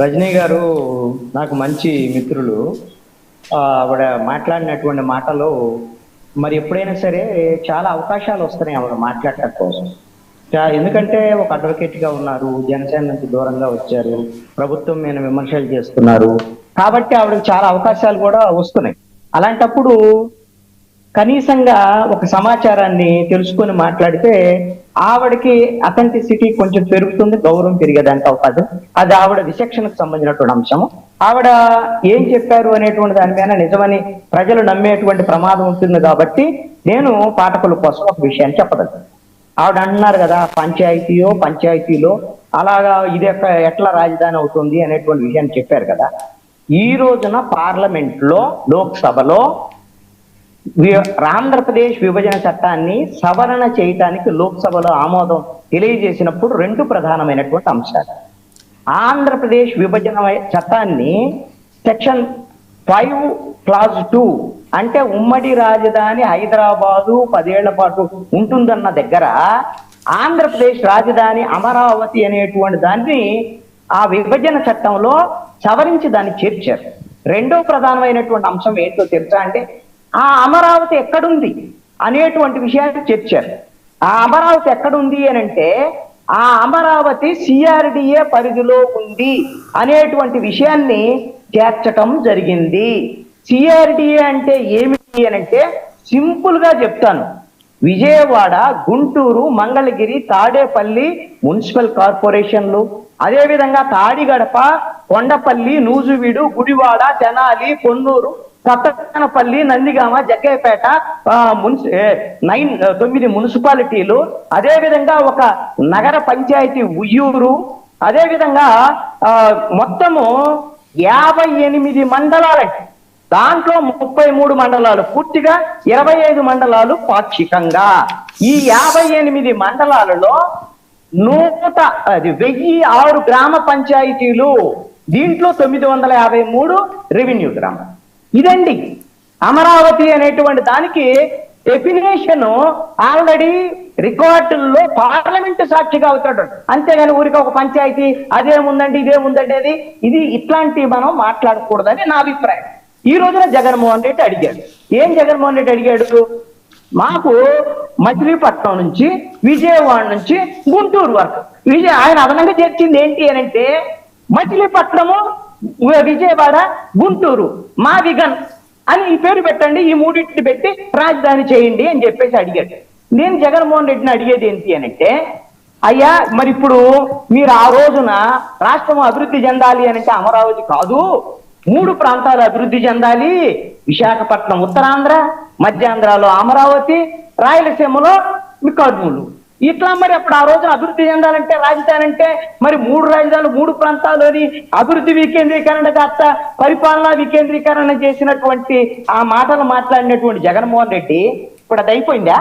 రజనీ గారు నాకు మంచి మిత్రులు. ఆవిడ మాట్లాడినటువంటి మాటలు మరి ఎప్పుడైనా సరే చాలా అవకాశాలు వస్తున్నాయి ఆవిడ మాట్లాడటం కోసం. ఎందుకంటే ఒక అడ్వకేట్ గా ఉన్నారు, జనసేన నుంచి దూరంగా వచ్చారు, ప్రభుత్వం మీద విమర్శలు చేస్తున్నారు, కాబట్టి ఆవిడకి చాలా అవకాశాలు కూడా వస్తున్నాయి. అలాంటప్పుడు కనీసంగా ఒక సమాచారాన్ని తెలుసుకొని మాట్లాడితే ఆవిడకి అథెంటిసిటీ కొంచెం పెరుగుతుంది, గౌరవం పెరిగేదానికి అవకాశం. అది ఆవిడ విచక్షణకు సంబంధించినటువంటి అంశం. ఆవిడ ఏం చెప్పారు అనేటువంటి దాని మీద నిజమని ప్రజలు నమ్మేటువంటి ప్రమాదం ఉంటుంది. కాబట్టి నేను పాఠకుల కోసం ఒక విషయాన్ని చెప్పదలను. ఆవిడ అంటున్నారు కదా, పంచాయతీలో అలాగా ఇది ఎట్లా రాజధాని అవుతుంది అనేటువంటి విషయాన్ని చెప్పారు కదా. ఈ రోజున పార్లమెంట్ లో, లోక్సభలో ఆంధ్రప్రదేశ్ విభజన చట్టాన్ని సవరణ చేయటానికి లోక్సభలో ఆమోదం తెలియజేసినప్పుడు రెండు ప్రధానమైనటువంటి అంశాలు. ఆంధ్రప్రదేశ్ విభజన చట్టాన్ని సెక్షన్ 5 క్లాజ్ 2 అంటే ఉమ్మడి రాజధాని హైదరాబాదు 10 ఏళ్ల పాటు ఉంటుందన్న దగ్గర ఆంధ్రప్రదేశ్ రాజధాని అమరావతి అనేటువంటి దాన్ని ఆ విభజన చట్టంలో సవరించి దాన్ని చేర్చారు. రెండో ప్రధానమైనటువంటి అంశం ఏంటో తెలుసా అంటే, ఆ అమరావతి ఎక్కడుంది అనేటువంటి విషయాన్ని చర్చారు. ఆ అమరావతి ఎక్కడుంది అని అంటే, ఆ అమరావతి సిఆర్డిఏ పరిధిలో ఉంది అనేటువంటి విషయాన్ని చేర్చటం జరిగింది. సిఆర్డిఏ అంటే ఏమిటి అని అంటే సింపుల్ గా చెప్తాను. విజయవాడ, గుంటూరు, మంగళగిరి, తాడేపల్లి మున్సిపల్ కార్పొరేషన్లు, అదేవిధంగా తాడిగడప, కొండపల్లి, నూజువీడు, గుడివాడ, తెనాలి, కొన్నూరు, సత్తనపల్లి, నందిగామ, జగ్గయ్యపేట 9 మున్సిపాలిటీలు, అదేవిధంగా ఒక నగర పంచాయతీ ఉయ్యూరు, అదేవిధంగా మొత్తము 58 మండలాలు. దాంట్లో 33 మండలాలు పూర్తిగా, 25 మండలాలు పాక్షికంగా. ఈ 58 మండలాలలో 1006 గ్రామ పంచాయతీలు, దీంట్లో 953 రెవెన్యూ గ్రామం. ఇదండి అమరావతి అనేటువంటి దానికి డెఫినేషన్. ఆల్రెడీ రికార్డుల్లో పార్లమెంటు సాక్షిగా అవుతాడు. అంతేగాని ఊరికి ఒక పంచాయతీ అదేముందండి ఇదేముందండి ఇది ఇట్లాంటివి మనం మాట్లాడకూడదని నా అభిప్రాయం. ఈ రోజున జగన్మోహన్ రెడ్డి అడిగాడు. ఏం జగన్మోహన్ రెడ్డి అడిగాడు? మాకు మచిలీపట్నం నుంచి, విజయవాడ నుంచి గుంటూరు వరకు ఆయన అదనంగా చేర్చింది ఏంటి అని అంటే, మచిలీపట్నము, విజయవాడ, గుంటూరు, మా విగన్ అని ఈ పేరు పెట్టండి, ఈ మూడింటిని పెట్టి రాజధాని చేయండి అని చెప్పేసి అడిగాడు. నేను జగన్మోహన్ రెడ్డిని అడిగేది ఏంటి అని అంటే, అయ్యా మరి ఇప్పుడు మీరు ఆ రోజున రాష్ట్రం అభివృద్ధి చెందాలి అని అంటే అమరావతి కాదు, 3 ప్రాంతాలు అభివృద్ధి చెందాలి. విశాఖపట్నం ఉత్తరాంధ్ర, మధ్యాంధ్రలో అమరావతి, రాయలసీమలో కర్నూలు. ఇట్లా మరి అప్పుడు ఆ రోజున అభివృద్ధి చెందాలంటే రాజధాని అంటే మరి 3 రాజధానులు 3 ప్రాంతాల్లోని అభివృద్ధి వికేంద్రీకరణ కాస్త పరిపాలనా వికేంద్రీకరణ చేసినటువంటి ఆ మాటలు మాట్లాడినటువంటి జగన్మోహన్ రెడ్డి ఇప్పుడు అది అయిపోయిందా?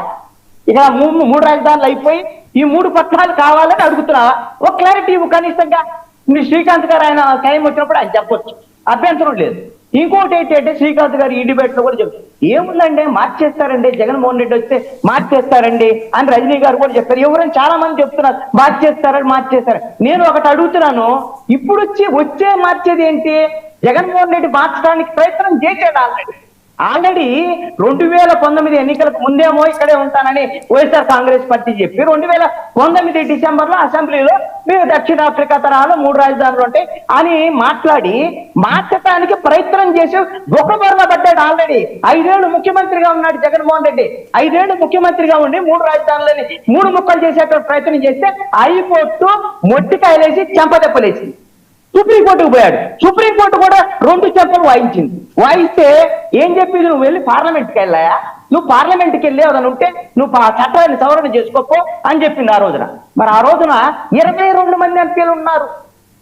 ఇక 3 రాజధానులు అయిపోయి ఈ 3 పట్టణాలు కావాలని అడుగుతున్నావా? ఒక క్లారిటీ కనీసంగా శ్రీకాంత్ గారు ఆయన టైం వచ్చినప్పుడు ఆయన చెప్పొచ్చు, అభ్యంతరం లేదు. ఇంకోటి ఏంటంటే శ్రీకాంత్ గారు ఈ డిబేట్ లో కూడా చెప్తారు, ఏముందండి మార్చేస్తారండి, జగన్మోహన్ రెడ్డి వస్తే మార్చేస్తారండి అని రజనీ గారు కూడా చెప్పారు. ఎవరైనా చాలా మంది చెప్తున్నారు మార్చేస్తారు. నేను ఒకటి అడుగుతున్నాను, ఇప్పుడు వచ్చే మార్చేది ఏంటి? జగన్మోహన్ రెడ్డి మార్చడానికి ప్రయత్నం చేశాడు ఆల్రెడీ 2019 ఎన్నికలకు ముందేమో ఇక్కడే ఉంటానని వైఎస్ఆర్ కాంగ్రెస్ పార్టీ చెప్పి 2019 డిసెంబర్లో అసెంబ్లీలో మీరు దక్షిణాఫ్రికా తరహాలో 3 రాజధానులు ఉంటాయి అని మాట్లాడి మార్చడానికి ప్రయత్నం చేసి బొక్కబొరలో పడ్డాడు. ఆల్రెడీ 5 ఏళ్ళు ముఖ్యమంత్రిగా ఉన్నాడు జగన్మోహన్ రెడ్డి. 5 ఏళ్ళు ముఖ్యమంత్రిగా ఉండి 3 రాజధానులని 3 ముక్కలు చేసేటువంటి ప్రయత్నం చేస్తే హైకోర్టు మొట్టికాయలేసి చెంపదెప్పలేసి సుప్రీంకోర్టుకు పోయాడు. సుప్రీంకోర్టు కూడా 2 చెంపలు వాయించింది. వాయిస్తే ఏం చెప్పింది? నువ్వు వెళ్ళి పార్లమెంట్కి వెళ్ళాయా, నువ్వు పార్లమెంట్కి వెళ్ళి అదని ఉంటే నువ్వు ఆ చట్టాన్ని సవరణ చేసుకోపో అని చెప్పింది ఆ రోజున. మరి ఆ రోజున 22 మంది ఎంపీలు ఉన్నారు,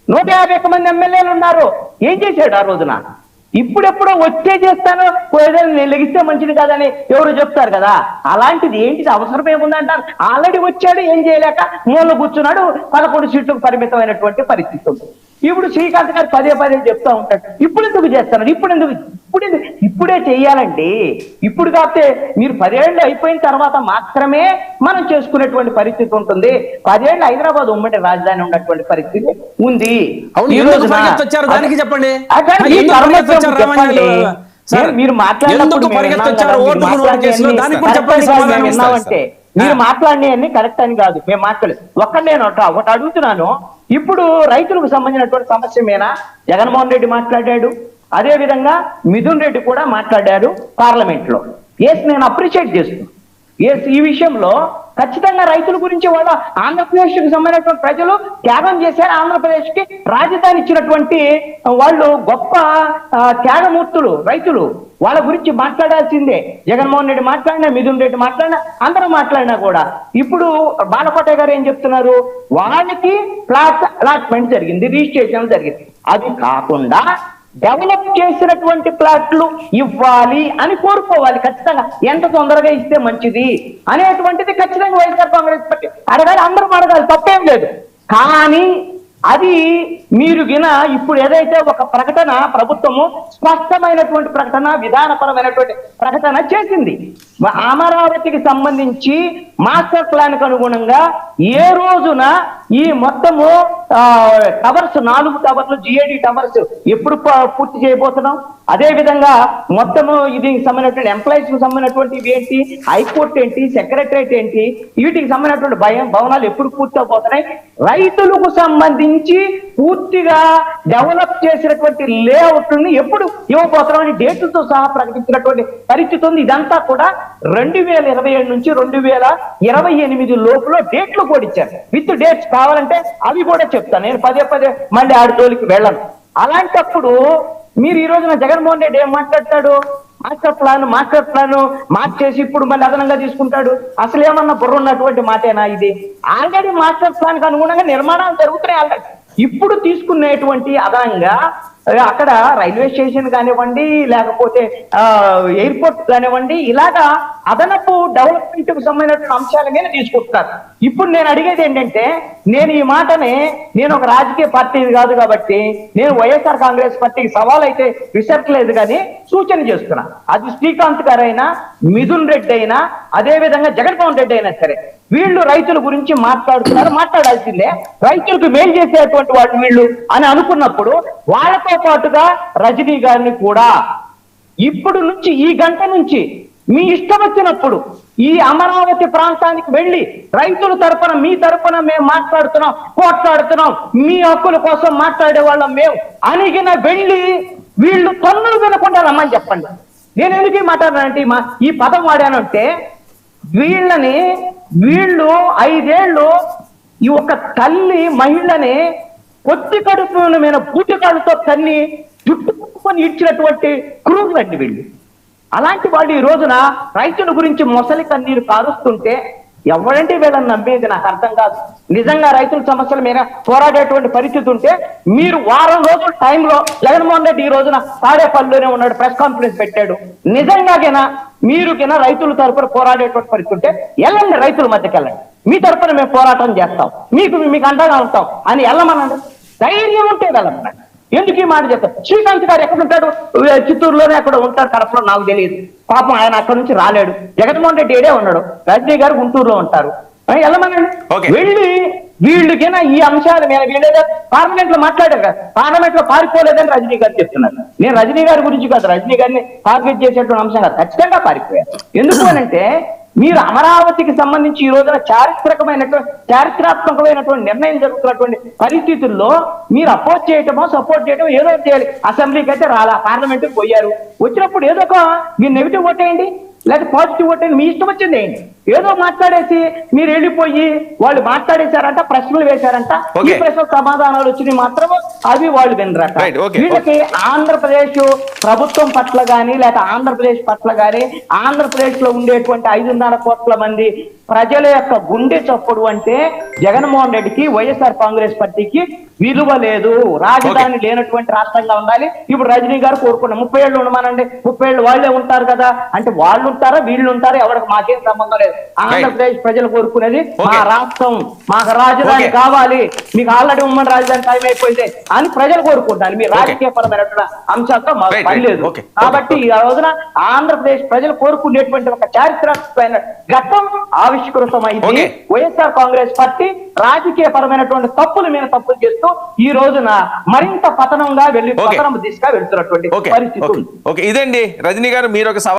151 మంది ఎమ్మెల్యేలు ఉన్నారు. ఏం చేశాడు ఆ రోజున? ఇప్పుడెప్పుడో వచ్చే చేస్తాను, నేను లెగిస్తే మంచిది కాదని ఎవరు చెప్తారు కదా, అలాంటిది ఏంటిది అవసరం ఏముందంటారు? ఆల్రెడీ వచ్చాడు, ఏం చేయలేక మూల కూర్చున్నాడు, 11 సీట్లకు పరిమితమైనటువంటి పరిస్థితి ఉంది. ఇప్పుడు శ్రీకాంత్ గారు పదే చెప్తా ఉంటాడు, ఇప్పుడు ఎందుకు చేస్తాను, ఇప్పుడు ఎందుకు ఇప్పుడే చెయ్యాలండి. ఇప్పుడు కాకపోతే మీరు 10 ఏళ్ళు అయిపోయిన తర్వాత మాత్రమే మనం చేసుకునేటువంటి పరిస్థితి ఉంటుంది. 10 ఏళ్ళు హైదరాబాద్ ఉమ్మడి రాజధాని ఉన్నటువంటి పరిస్థితి ఉంది. ఈ రోజు చెప్పండి మీరు మాట్లాడినామంటే మీరు మాట్లాడినవన్నీ కరెక్ట్ అని కాదు, మేము మాట్లాడలేదు. ఒకటి అడుగుతున్నాను, ఇప్పుడు రైతులకు సంబంధించినటువంటి సమస్య మీద జగన్మోహన్ రెడ్డి మాట్లాడాడు, అదే విధంగా మిథున్ రెడ్డి కూడా మాట్లాడారు పార్లమెంట్ లో. నేను అప్రిషియేట్ చేస్తున్నాను. ఈ విషయంలో ఖచ్చితంగా రైతుల గురించి వాళ్ళ ఆంధ్రప్రదేశ్ కి సంబంధించినటువంటి ప్రజలు త్యాగం చేశారు. ఆంధ్రప్రదేశ్ కి రాజధాని ఇచ్చినటువంటి వాళ్ళు గొప్ప త్యాగమూర్తులు రైతులు. వాళ్ళ గురించి మాట్లాడాల్సిందే. జగన్మోహన్ రెడ్డి మాట్లాడినా, మిథున్ రెడ్డి మాట్లాడినా, అందరూ మాట్లాడినా కూడా ఇప్పుడు బాలకోట గారు ఏం చెప్తున్నారు, వాళ్ళకి అలాట్మెంట్ జరిగింది, రిజిస్ట్రేషన్ జరిగింది. అది కాకుండా డెవలప్ చేసినటువంటి ప్లాట్లు ఇవ్వాలి అని కోరుకోవాలి. ఖచ్చితంగా ఎంత తొందరగా ఇస్తే మంచిది అనేటువంటిది ఖచ్చితంగా వైఎస్ఆర్ కాంగ్రెస్ పార్టీ అడగాలి, అందరూ అడగాలి, తప్పేం లేదు. కానీ అది మీరు ఇప్పుడు ఏదైతే ఒక ప్రకటన ప్రభుత్వము స్పష్టమైనటువంటి ప్రకటన, విధానపరమైనటువంటి ప్రకటన చేసింది, అమరావతికి సంబంధించి మాస్టర్ ప్లాన్ కు అనుగుణంగా ఏ రోజున ఈ మొత్తము టవర్స్ 4 టవర్లు జిఏడి టవర్స్ ఎప్పుడు పూర్తి చేయబోతున్నాం, అదే విధంగా మొత్తము ఇది సంబంధించినటువంటి ఎంప్లాయీస్ కు సంబంధించినటువంటి ఏంటి, హైకోర్టు ఏంటి, సెక్రటరేట్ ఏంటి, వీటికి సంబంధించినటువంటి భవనాలు ఎప్పుడు పూర్తి అవబోతున్నాయి, రైతులకు సంబంధించి పూర్తిగా డెవలప్ చేసినటువంటి లేఅవుట్ ని ఎప్పుడు ఇవ్వబోతున్నాం అని డేట్లతో సహా ప్రకటించినటువంటి పరిస్థితి ఉంది. ఇదంతా కూడా 2027 నుంచి 2028 లోపల డేట్లు కూడా ఇచ్చారు. విత్ డేట్స్ కావాలంటే అవి కూడా చెప్తాను. నేను పదే మళ్ళీ ఆడితోలికి వెళ్ళను. అలాంటప్పుడు మీరు ఈ రోజున జగన్మోహన్ రెడ్డి ఏం మాట్లాడతాడు, మాస్టర్ ప్లాన్ మార్చేసి ఇప్పుడు మళ్ళీ అదనంగా తీసుకుంటాడు. అసలు ఏమన్నా బుర్ర ఉన్నటువంటి మాటేనా ఇది? ఆల్రెడీ మాస్టర్ ప్లాన్ కు అనుగుణంగా నిర్మాణాలు జరుగుతున్నాయి. ఆల్రెడీ ఇప్పుడు తీసుకునేటువంటి అదనంగా అక్కడ రైల్వే స్టేషన్ కానివ్వండి, లేకపోతే ఎయిర్పోర్ట్ కానివ్వండి, ఇలాగా అదనపు డెవలప్మెంట్ కు సంబంధించిన అంశాల మీద తీసుకుంటున్నారు. ఇప్పుడు నేను అడిగేది ఏంటంటే, నేను ఈ మాటని నేను ఒక రాజకీయ పార్టీ కాదు కాబట్టి నేను వైఎస్ఆర్ కాంగ్రెస్ పార్టీకి సవాల్ అయితే విసరట్లేదు, కానీ సూచన చేస్తున్నా. అది శ్రీకాంత్ గారైనా, మిథున్ రెడ్డి అయినా, అదే విధంగా జగన్మోహన్ రెడ్డి అయినా సరే, వీళ్ళు రైతుల గురించి మాట్లాడాల్సిందే. రైతులకు మేలు చేసేటువంటి వాళ్ళు వీళ్ళు అని అనుకున్నప్పుడు వాళ్ళతో పాటుగా రజనీ గారిని కూడా ఇప్పుడు నుంచి ఈ గంట నుంచి మీ ఇష్టం వచ్చినప్పుడు ఈ అమరావతి ప్రాంతానికి వెళ్ళి రైతుల తరపున, మీ తరపున మేము మాట్లాడుతున్నాం, పోట్లాడుతున్నాం, మీ హక్కుల కోసం మాట్లాడే వాళ్ళం మేము అనిగిన వెళ్ళి వీళ్ళు తన్నులు వినకుండా రమ్మని చెప్పండి. నేను ఎందుకు మాట్లాడానంటే ఈ పదం వాడానంటే, వీళ్ళు 5 ఏళ్ళు ఈ ఒక తల్లి మహిళని పొత్తి కడుపు మీద పూటకాలతో తన్ని చుట్టుకొని ఇచ్చినటువంటి క్రూరులండి వీళ్ళు. అలాంటి వాళ్ళు ఈ రోజున రైతుల గురించి మొసలి కన్నీరు కారుస్తుంటే ఎవరంటే వీళ్ళని నమ్మేది నాకు అర్థం కాదు. నిజంగా రైతుల సమస్యల మీద పోరాడేటువంటి పరిస్థితి ఉంటే మీరు వారం రోజుల టైంలో జగన్మోహన్ రెడ్డి ఈ రోజున తాడేపల్లిలోనే ఉన్నాడు, ప్రెస్ కాన్ఫరెన్స్ పెట్టాడు. నిజంగాగైనా మీరు రైతుల తరపున పోరాడేటువంటి పరిస్థితి ఉంటే వెళ్ళండి, రైతుల మధ్యకి వెళ్ళండి, మీ తరపున మేము పోరాటం చేస్తాం, మీకు అండగా ఉంటాం అని వెళ్ళమనండి. ధైర్యం ఉంటే వెళ్ళమనండి. ఎందుకు ఈ మాట చెప్తారు? శ్రీకాంత్ గారు ఎక్కడ ఉంటాడు? చిత్తూరులోనే ఎక్కడ ఉంటాడు, కడపలో నాకు తెలియదు. పాపం ఆయన అక్కడ నుంచి రాలేడు. జగన్మోహన్ రెడ్డి ఏడే ఉన్నాడు, రజనీ గారు గుంటూరులో ఉంటారు. వెళ్ళమనండి. వెళ్ళి వీళ్ళకైనా ఈ అంశాల మీద వీళ్ళేదో పార్లమెంట్ లో మాట్లాడారు కదా, పార్లమెంట్ లో పారిపోలేదని రజనీ గారు చెప్తున్నారు. నేను రజనీ గారి గురించి కాదు, రజనీ గారిని టార్గెట్ చేసేటువంటి అంశం కాదు, ఖచ్చితంగా పారిపోయారు. ఎందుకు అనంటే మీరు అమరావతికి సంబంధించి ఈ రోజున చారిత్రాత్మకమైనటువంటి నిర్ణయం జరుగుతున్నటువంటి పరిస్థితుల్లో మీరు అపోజ్ చేయటమో సపోర్ట్ చేయటమో ఏదో చేయాలి. అసెంబ్లీకి అయితే రాలా, పార్లమెంట్కి పోయారు. వచ్చినప్పుడు ఏదో ఒక మీరు నెగిటివ్ ఓటేయండి, లేకపోతే పాజిటివ్ ఓటేయండి, మీ ఇష్టం వచ్చింది వేయండి. ఏదో మాట్లాడేసి మీరు వెళ్ళిపోయి వాళ్ళు మాట్లాడేశారంట, ప్రశ్నలు వేశారంట, ఈ ప్రశ్నలు సమాధానాలు వచ్చినాయి మాత్రం అవి వాళ్ళు వినరట. వీళ్ళకి ఆంధ్రప్రదేశ్ ప్రభుత్వం పట్ల గాని, లేకపోతే ఆంధ్రప్రదేశ్ పట్ల గాని, ఆంధ్రప్రదేశ్ లో ఉండేటువంటి 5.5 కోట్ల మంది ప్రజల యొక్క గుండె చప్పుడు అంటే జగన్మోహన్ రెడ్డికి, వైఎస్ఆర్ కాంగ్రెస్ పార్టీకి విలువ లేదు. రాజధాని లేనటువంటి రాష్ట్రంగా ఉండాలి. ఇప్పుడు రజనీ గారు కోరుకున్న 30 ఏళ్ళు ఉండమనండి, 30 ఏళ్ళు వాళ్ళే ఉంటారు కదా అంటే వాళ్ళు ఉంటారా వీళ్ళు ఉంటారా ఎవరికి మాకేం సంబంధం లేదు. ఆంధ్రప్రదేశ్ ప్రజలు కోరుకునేది మా Okay. రాష్ట్రం, మాకు రాజధాని Okay. కావాలి, మీకు ఆల్రెడీ ఉమ్మడి రాజధాని టైం అయిపోయింది అని ప్రజలు కోరుకుంటారు. మీ రాజకీయ పరమైనటువంటి అంశాలతో మాకు Right, పని right. లేదు. Okay. కాబట్టి ఈ రోజున ఆంధ్రప్రదేశ్ ప్రజలు కోరుకునేటువంటి ఒక చారిత్రాత్మకమైన ఘట్టం ఆవిష్కృతమైంది. Okay. వైఎస్ఆర్ కాంగ్రెస్ పార్టీ రాజకీయ పరమైనటువంటి తప్పుల మీద తప్పులు చేస్తూ ఈ రోజున మరింత పతనంగా Okay. పతనం దిశగా వెళ్తున్నటువంటి ఓకే పరిస్థితి ఉంది. ఓకే ఇదండి రజనీ గారు, మీరు ఒక